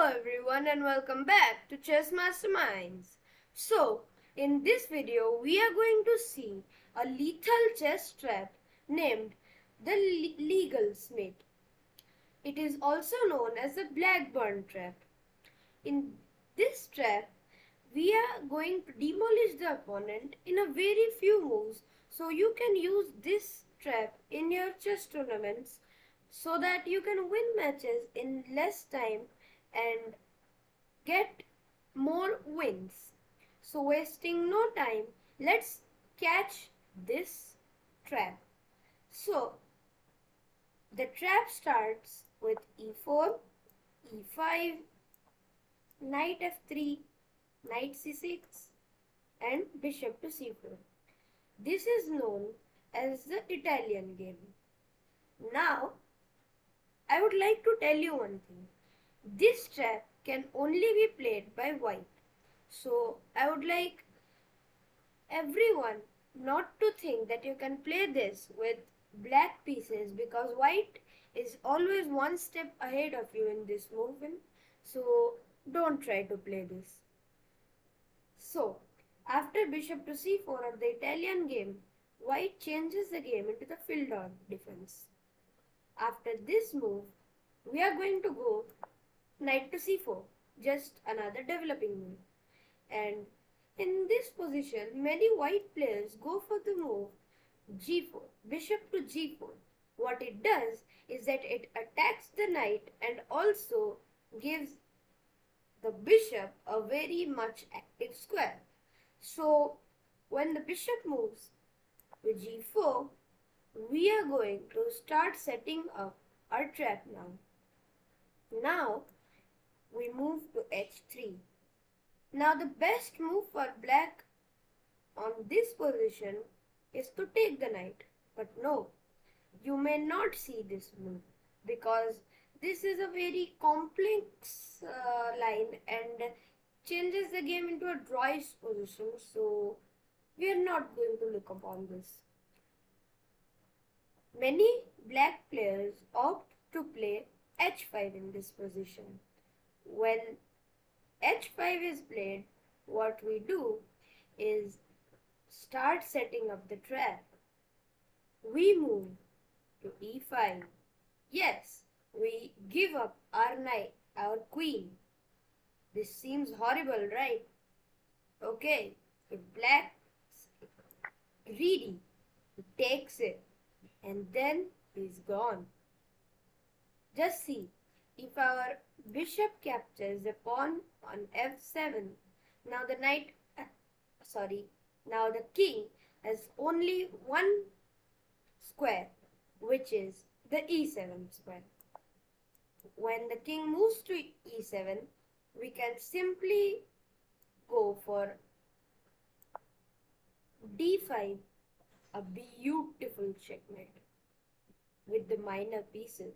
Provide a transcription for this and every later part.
everyone and welcome back to Chess Masterminds. So, in this video, we are going to see a lethal chess trap named the Legal Smith. It is also known as the Blackburn trap. In this trap, we are going to demolish the opponent in a very few moves, so you can use this trap in your chess tournaments so that you can win matches in less time and get more wins. So wasting no time, let's catch this trap. So the trap starts with e4, e5, knight f3, knight c6 and bishop to c4. This is known as the Italian game. Now, I would like to tell you one thing. This trap can only be played by white. So, I would like everyone not to think that you can play this with black pieces because white is always one step ahead of you in this movement. So, don't try to play this. So, after bishop to c4 of the Italian game, white changes the game into the field defense. After this move, we are going to go knight to c4, just another developing move. And in this position, many white players go for the move g4, bishop to g4. What it does is that it attacks the knight and also gives the bishop a very much active square. So, when the bishop moves to g4, we are going to start setting up our trap now. Now, we move to h3. Now, the best move for black on this position is to take the knight. But no, you may not see this move because this is a very complex line and changes the game into a drawish position. So, we are not going to look upon this. Many black players opt to play h5 in this position. When h5 is played, what we do is start setting up the trap. We move to e5. Yes, we give up our knight, our queen. This seems horrible, right? Okay, if black is greedy, he takes it. And then he's gone. Just see, if our bishop captures the pawn on f7, now the now the king has only one square, which is the e7 square. When the king moves to e7, we can simply go for d5, a beautiful checkmate with the minor pieces.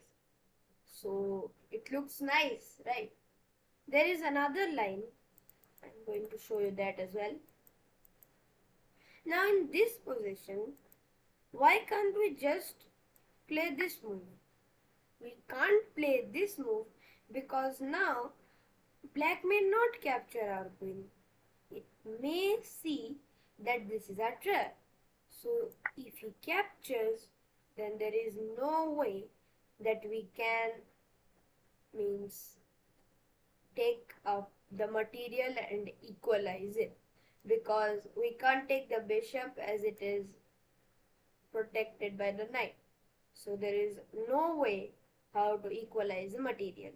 So it looks nice, right? There is another line. I'm going to show you that as well. Now in this position, why can't we just play this move? We can't play this move because now black may not capture our queen. It may see that this is our trap. So if he captures, then there is no way that we can take up the material and equalize it, because we can't take the bishop as it is protected by the knight. So there is no way how to equalize the material.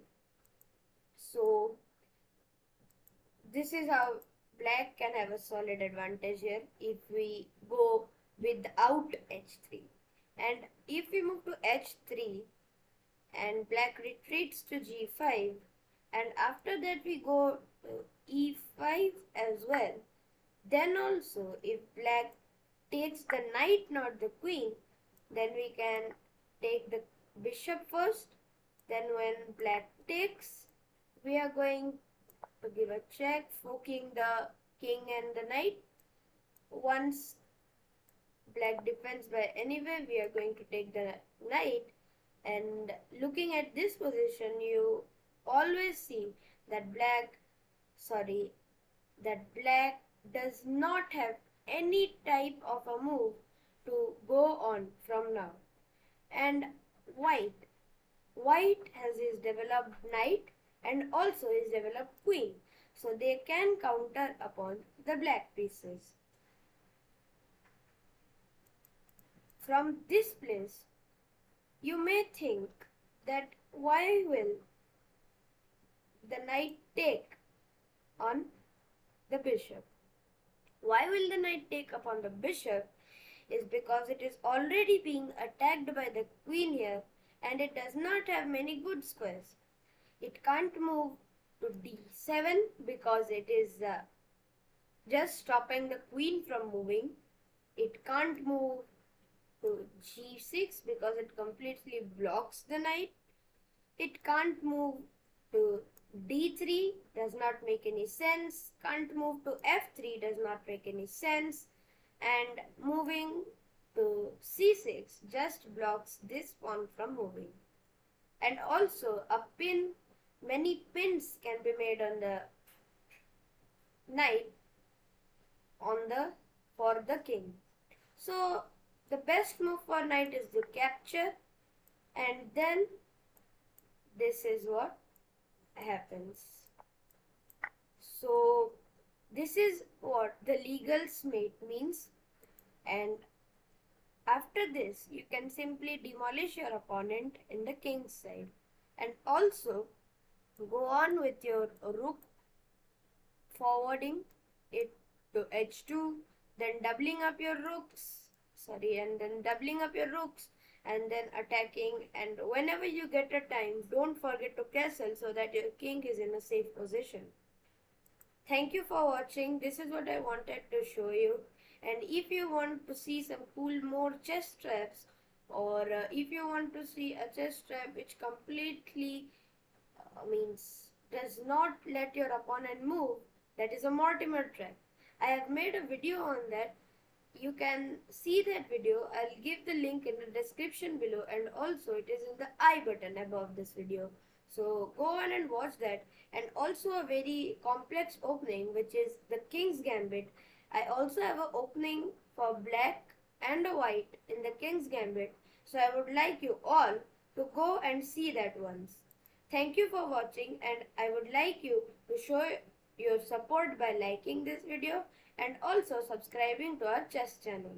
So this is how black can have a solid advantage here if we go without h3. And if we move to h3 and black retreats to g5, and after that we go to e5 as well, then also if black takes the knight, not the queen, then we can take the bishop first. Then when black takes, we are going to give a check, forking the king and the knight. Once black defends by anyway, we are going to take the knight. And looking at this position, you always see that black does not have any type of a move to go on from now. And white has his developed knight and also his developed queen, so they can counter upon the black pieces. From this place, you may think that why will the knight take on the bishop? Why will the knight take upon the bishop is because it is already being attacked by the queen here and it does not have many good squares. It can't move to d7 because it is just stopping the queen from moving. It can't move to g6 because it completely blocks the knight. It can't move to d3, does not make any sense. Can't move to f3, does not make any sense. And moving to c6 just blocks this pawn from moving. And also a pin, many pins can be made on the knight for the king. So the best move for knight is to capture, and then this is what happens. So this is what the legal mate means, and after this you can simply demolish your opponent in the king's side and also go on with your rook, forwarding it to h2, then doubling up your rooks, and then attacking, and whenever you get a time, don't forget to castle so that your king is in a safe position. Thank you for watching. This is what I wanted to show you. And if you want to see some cool more chess traps, or if you want to see a chess trap which completely does not let your opponent move, that is a Mortimer trap. I have made a video on that. You can see that video. I'll give the link in the description below, and also it is in the I button above this video. So go on and watch that. And also a very complex opening, which is the King's Gambit. I also have an opening for black and a white in the King's Gambit. So I would like you all to go and see that once. Thank you for watching, and I would like you to show your support by liking this video and also subscribing to our chess channel.